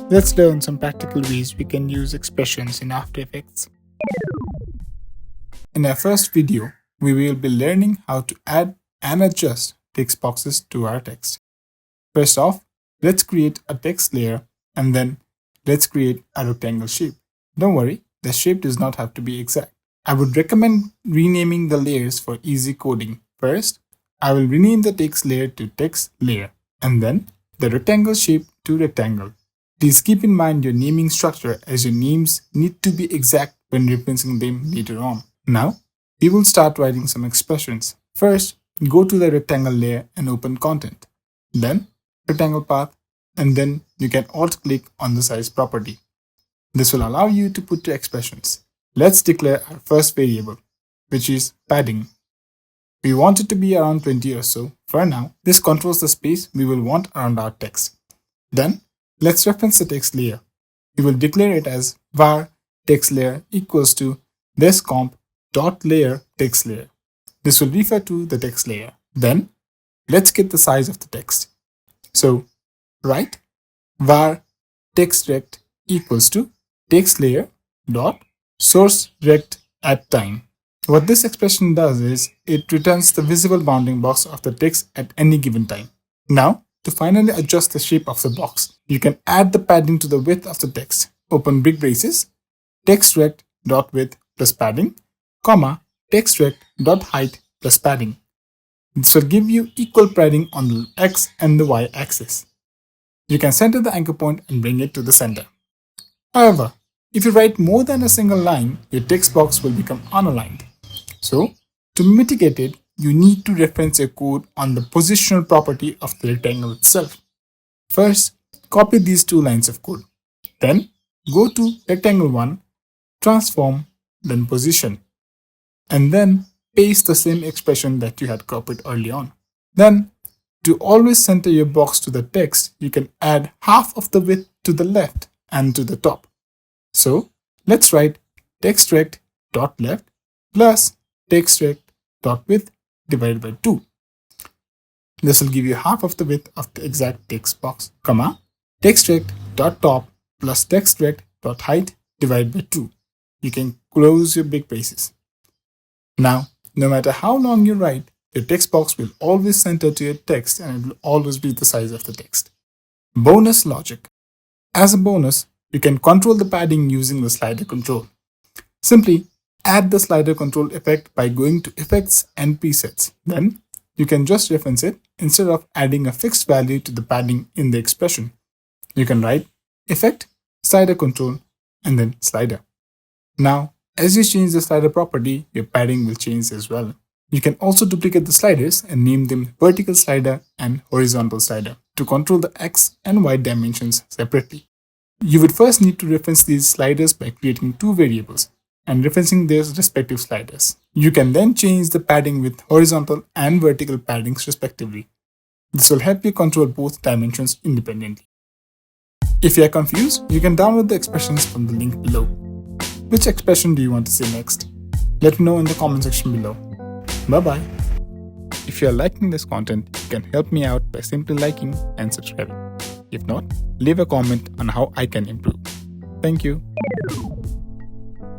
Let's learn some practical ways we can use expressions in After Effects. In our first video, we will be learning how to add and adjust text boxes to our text. First off, let's create a text layer and then let's create a rectangle shape. Don't worry, the shape does not have to be exact. I would recommend renaming the layers for easy coding. First, I will rename the text layer to text layer and then the rectangle shape to rectangle. Please keep in mind your naming structure as your names need to be exact when referencing them later on. Now, we will start writing some expressions. First, go to the rectangle layer and open content. Then, rectangle path, and then you can alt-click on the size property. This will allow you to put your expressions. Let's declare our first variable, which is padding. We want it to be around 20 or so. For now, this controls the space we will want around our text. Then, let's reference the text layer. We will declare it as var textLayer equals to thisComp.layer textLayer. This will refer to the text layer. Then, let's get the size of the text. So, write var textRect equals to textLayer.sourceRectAtTime. What this expression does is it returns the visible bounding box of the text at any given time. Now, to finally adjust the shape of the box, you can add the padding to the width of the text. Open big braces, textRect.width plus padding, comma, textRect.height plus padding. This will give you equal padding on the x and the y axis. You can center the anchor point and bring it to the center. However, if you write more than a single line, your text box will become unaligned. So, to mitigate it, you need to reference your code on the positional property of the rectangle itself. First, copy these two lines of code. Then, go to rectangle 1, transform, then position. And then, paste the same expression that you had copied early on. Then, to always center your box to the text, you can add half of the width to the left and to the top. So, let's write textRect.left plus textRect.width divided by 2. This will give you half of the width of the exact text box, comma, textRect.top plus textRect.height divided by 2. You can close your big braces. Now, no matter how long you write, your text box will always center to your text and it will always be the size of the text. Bonus logic. As a bonus, you can control the padding using the slider control. Simply add the slider control effect by going to Effects and Presets. Then, you can just reference it instead of adding a fixed value to the padding in the expression. You can write Effect, Slider Control, and then Slider. Now, as you change the slider property, your padding will change as well. You can also duplicate the sliders and name them vertical slider and horizontal slider to control the x and y dimensions separately. You would first need to reference these sliders by creating two variables and referencing their respective sliders. You can then change the padding with horizontal and vertical paddings respectively. This will help you control both dimensions independently. If you are confused, you can download the expressions from the link below. Which expression do you want to see next? Let me know in the comment section below. Bye-bye. If you are liking this content, you can help me out by simply liking and subscribing. If not, leave a comment on how I can improve. Thank you.